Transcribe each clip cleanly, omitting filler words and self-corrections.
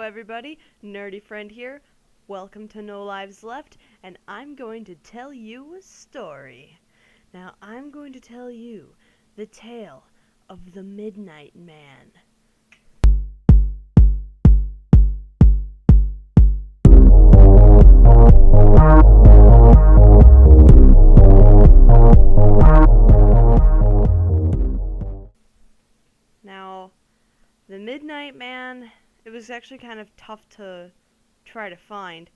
everybody, Nerdy Friend here. Welcome to No Lives Left, and I'm going to tell you a story. Now, I'm going to tell you the tale of the Midnight Man. Now, the Midnight Man, it was actually kind of tough to try to find.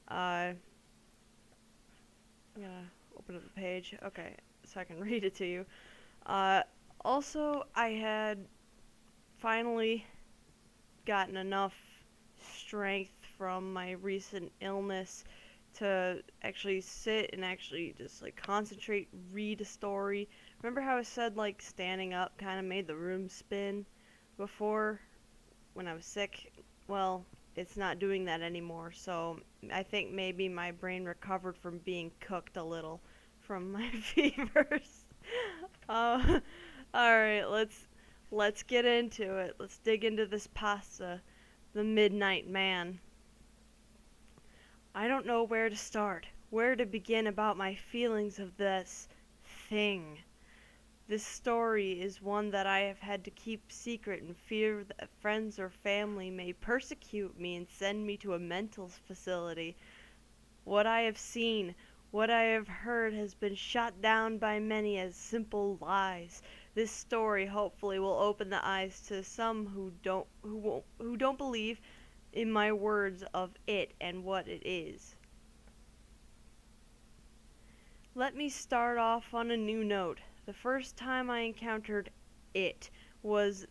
I'm gonna open up the page, okay, so I can read it to you. Also, I had finally gotten enough strength from my recent illness to actually sit and actually just concentrate, read a story. Remember how I said standing up kind of made the room spin before when I was sick? Well, it's not doing that anymore, so I think maybe my brain recovered from being cooked a little from my fevers. uh, Alright, let's get into it. Let's dig into this pasta, the Midnight Man. I don't know where to start, where to begin about my feelings of this thing. This story is one that I have had to keep secret in fear that friends or family may persecute me and send me to a mental facility. What I have seen, what I have heard has been shot down by many as simple lies. This story hopefully will open the eyes to some who don't believe in my words of it and what it is. Let me start off on a new note. The first time I encountered it was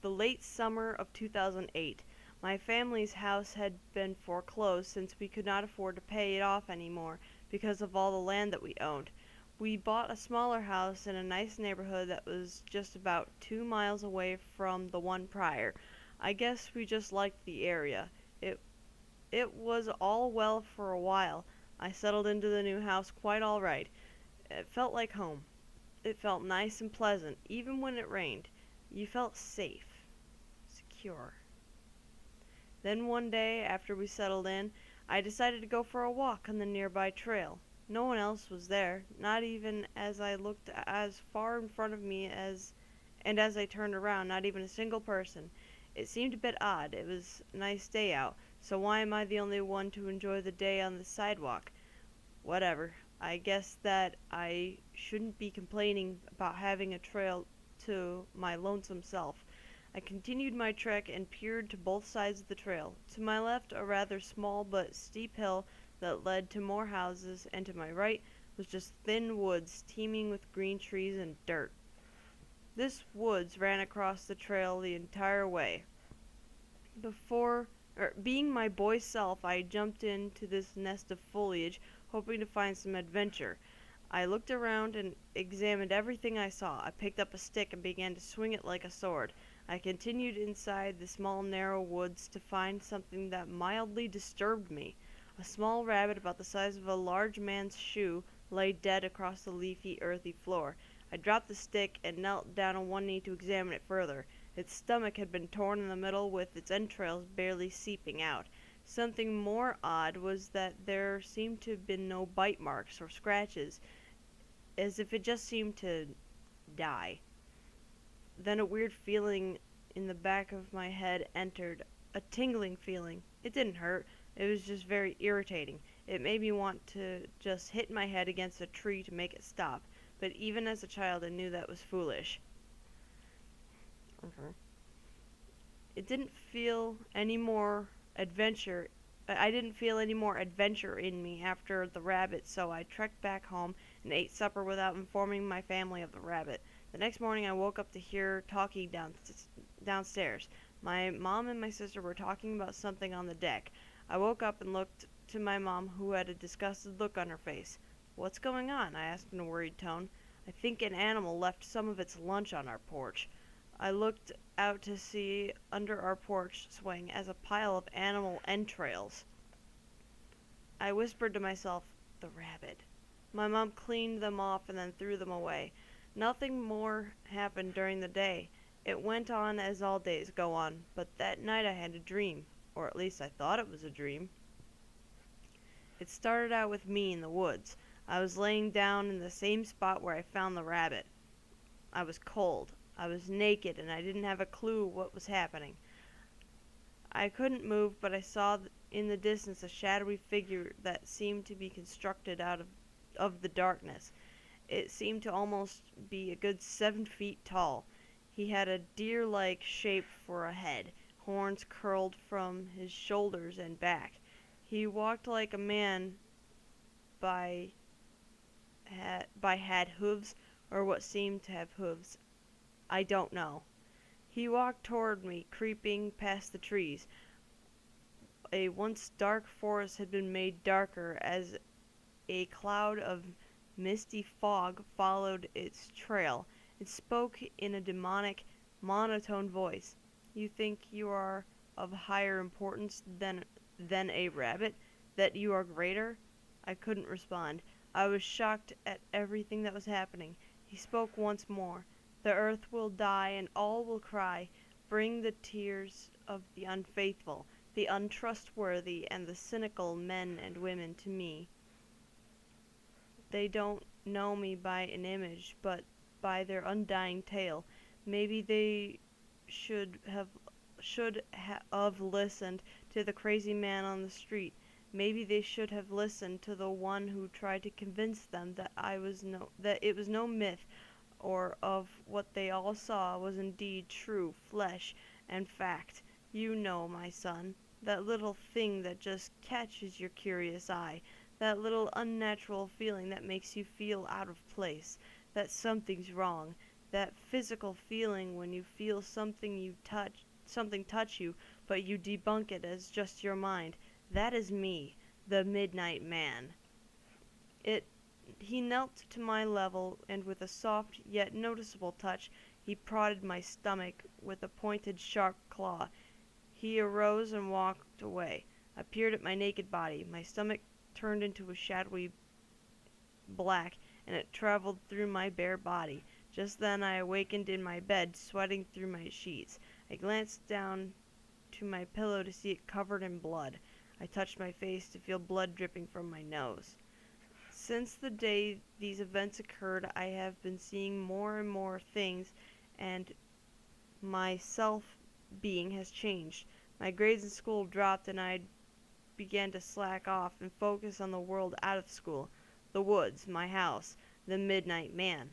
the late summer of 2008. My family's house had been foreclosed since we could not afford to pay it off anymore because of all the land that we owned. We bought a smaller house in a nice neighborhood that was just about 2 miles away from the one prior. I guess we just liked the area. It was all well for a while. I settled into the new house quite all right. It felt like home. It felt nice and pleasant, even when it rained. You felt safe, secure. Then one day, after we settled in, I decided to go for a walk on the nearby trail. No one else was there, not even as I looked as far in front of me and as I turned around, not even a single person. It seemed a bit odd. It was a nice day out, so why am I the only one to enjoy the day on the sidewalk? Whatever. I guess that I shouldn't be complaining about having a trail to my lonesome self. I continued my trek and peered to both sides of the trail. To my left, a rather small but steep hill that led to more houses, and to my right was just thin woods teeming with green trees and dirt. This woods ran across the trail the entire way. Being my boy self, I jumped into this nest of foliage, hoping to find some adventure. I looked around and examined everything I saw. I picked up a stick and began to swing it like a sword. I continued inside the small narrow woods to find something that mildly disturbed me. A small rabbit about the size of a large man's shoe lay dead across the leafy, earthy floor. I dropped the stick and knelt down on one knee to examine it further. Its stomach had been torn in the middle, with its entrails barely seeping out. Something more odd was that there seemed to have been no bite marks or scratches, as if it just seemed to die. Then a weird feeling in the back of my head entered, a tingling feeling. It didn't hurt, it was just very irritating. It made me want to just hit my head against a tree to make it stop, but even as a child I knew that was foolish. It didn't feel any more adventure. I didn't feel any more adventure in me after the rabbit, so I trekked back home and ate supper without informing my family of the rabbit. The next morning I woke up to hear talking downstairs. My mom and my sister were talking about something on the deck. I woke up and looked to my mom, who had a disgusted look on her face. "What's going on?" I asked in a worried tone. "I think an animal left some of its lunch on our porch." I looked out to see under our porch swing as a pile of animal entrails. I whispered to myself, "The rabbit." My mom cleaned them off and then threw them away. Nothing more happened during the day. It went on as all days go on, but that night I had a dream. or at least I thought it was a dream. It started out with me in the woods. I was laying down in the same spot where I found the rabbit. I was cold. I was naked, and I didn't have a clue what was happening. I couldn't move, but I saw in the distance a shadowy figure that seemed to be constructed out of the darkness. It seemed to almost be a good 7 feet tall. He had a deer-like shape for a head. Horns curled from his shoulders and back. He walked like a man by had hooves, or what seemed to have hooves. I don't know. He walked toward me, creeping past the trees. A once dark forest had been made darker as a cloud of misty fog followed its trail. It spoke in a demonic, monotone voice. You think you are of higher importance than a rabbit? That you are greater? I couldn't respond. I was shocked at everything that was happening. He spoke once more. The earth will die and all will cry. Bring the tears of the unfaithful, the untrustworthy, and the cynical men and women to me. They don't know me by an image, but by their undying tale. Maybe they should have listened to the crazy man on the street. Maybe they should have listened to the one who tried to convince them that it was no myth, or of what they all saw was indeed true flesh and fact. You know, my son, that little thing that just catches your curious eye, that little unnatural feeling that makes you feel out of place, that something's wrong, that physical feeling when you feel something touch you, but you debunk it as just your mind. That is me, the Midnight Man. He knelt to my level, and with a soft yet noticeable touch, he prodded my stomach with a pointed, sharp claw. He arose and walked away. I peered at my naked body. My stomach turned into a shadowy black, and it traveled through my bare body. Just then I awakened in my bed, sweating through my sheets. I glanced down to my pillow to see it covered in blood. I touched my face to feel blood dripping from my nose. Since the day these events occurred, I have been seeing more and more things, and my self-being has changed. My grades in school dropped, and I began to slack off and focus on the world out of school. The woods, my house, the Midnight Man.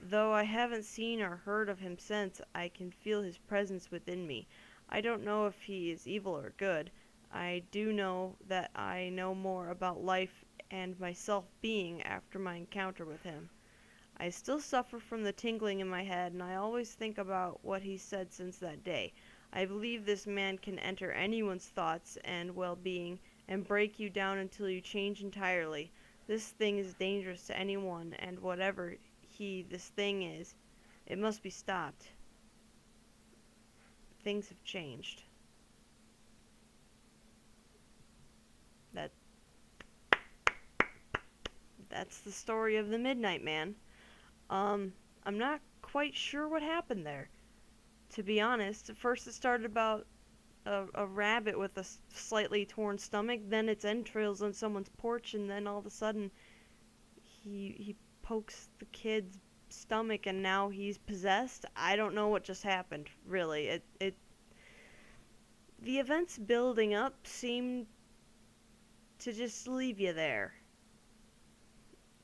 Though I haven't seen or heard of him since, I can feel his presence within me. I don't know if he is evil or good. I do know that I know more about life and my self-being after my encounter with him. I still suffer from the tingling in my head, and I always think about what he said since that day. I believe this man can enter anyone's thoughts and well-being and break you down until you change entirely. This thing is dangerous to anyone, and whatever this thing is, it must be stopped. Things have changed. That's the story of the Midnight Man. I'm not quite sure what happened there, to be honest. At first it started about a rabbit with a slightly torn stomach, then its entrails on someone's porch, and then all of a sudden he pokes the kid's stomach and now he's possessed. I don't know what just happened, really. The events building up seemed to just leave you there.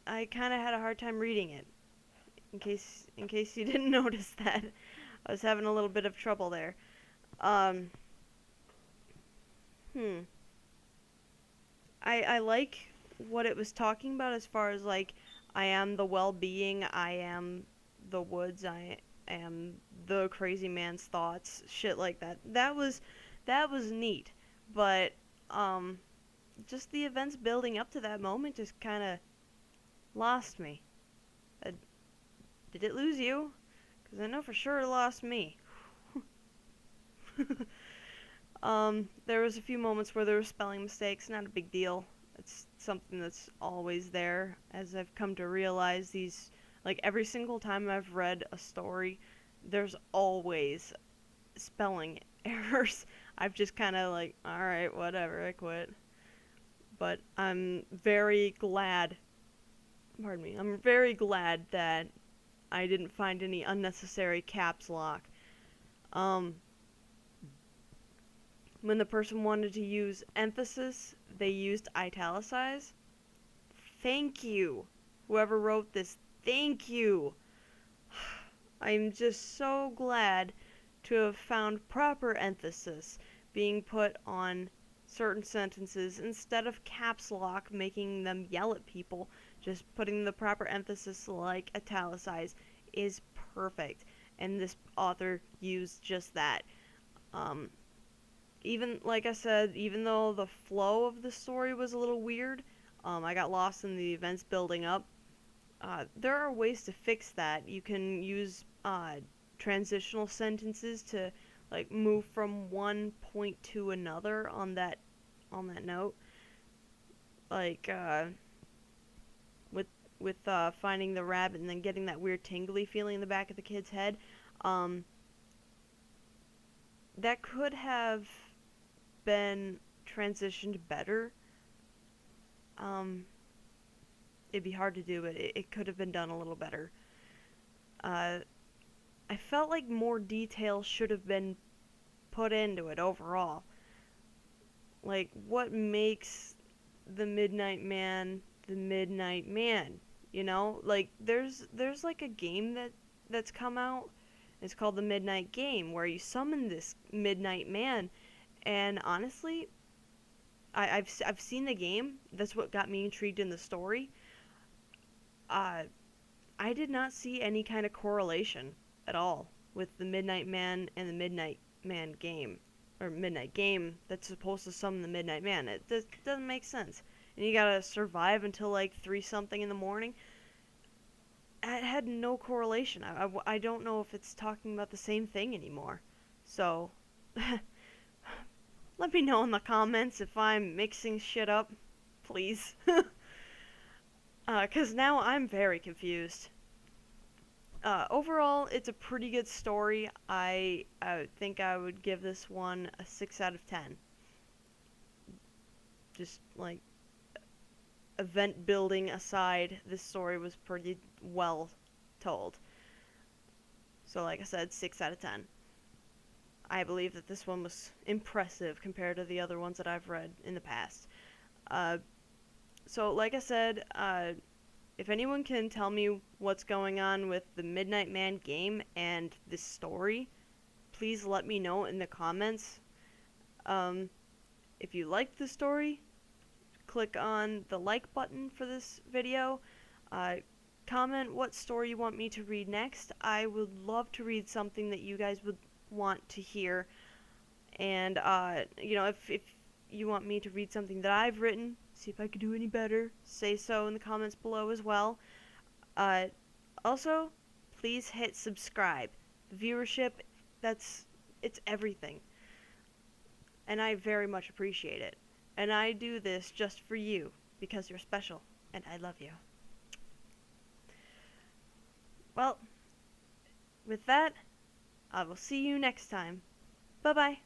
I kind of had a hard time reading it. In case you didn't notice that, I was having a little bit of trouble there. I like what it was talking about as far as like I am the well-being, I am the woods, I am the crazy man's thoughts, shit like that. That was neat, but just the events building up to that moment just kind of lost me. Did it lose you? Because I know for sure it lost me. There was a few moments where there were spelling mistakes, not a big deal. It's something that's always there, as I've come to realize like every single time I've read a story, there's always spelling errors. I've just kind of like, alright, whatever, I quit. But I'm very glad, pardon me, I'm very glad that I didn't find any unnecessary caps lock. Um, when the person wanted to use emphasis, they used italicize. Thank you. Whoever wrote this, thank you. I'm just so glad to have found proper emphasis being put on certain sentences instead of caps lock making them yell at people. Just putting the proper emphasis like italicize is perfect, and this author used just that. Um, Even like I said, even though the flow of the story was a little weird, I got lost in the events building up. There are ways to fix that. You can use transitional sentences to like move from one point to another on that note. Like with finding the rabbit and then getting that weird tingly feeling in the back of the kid's head. Um, that could have been transitioned better. Um, it'd be hard to do, but it could have been done a little better. Uh, I felt like more detail should have been put into it overall. Like, what makes the Midnight Man the Midnight Man? You know, like there's like a game that's come out. It's called the Midnight Game, where you summon this Midnight Man, and honestly, I've seen the game. That's what got me intrigued in the story. Uh, I did not see any kind of correlation at all with the Midnight Man and the Midnight Man game, or Midnight Game that's supposed to summon the Midnight Man. It doesn't make sense. And you gotta survive until like 3 something in the morning. It had no correlation. I don't know if it's talking about the same thing anymore. So, let me know in the comments if I'm mixing shit up, please. 'Cause now I'm very confused. Overall, it's a pretty good story. I think I would give this one a 6 out of 10. Just like event building aside, this story was pretty well told. So like I said, 6 out of 10. I believe that this one was impressive compared to the other ones that I've read in the past. So like I said, if anyone can tell me what's going on with the Midnight Man game and this story, please let me know in the comments. If you liked the story, click on the like button for this video. Comment what story you want me to read next. I would love to read something that you guys would want to hear. And, if you want me to read something that I've written, see if I could do any better, say so in the comments below as well. Also, please hit subscribe. The viewership, it's everything. And I very much appreciate it. And I do this just for you, because you're special, and I love you. Well, with that, I will see you next time. Bye-bye.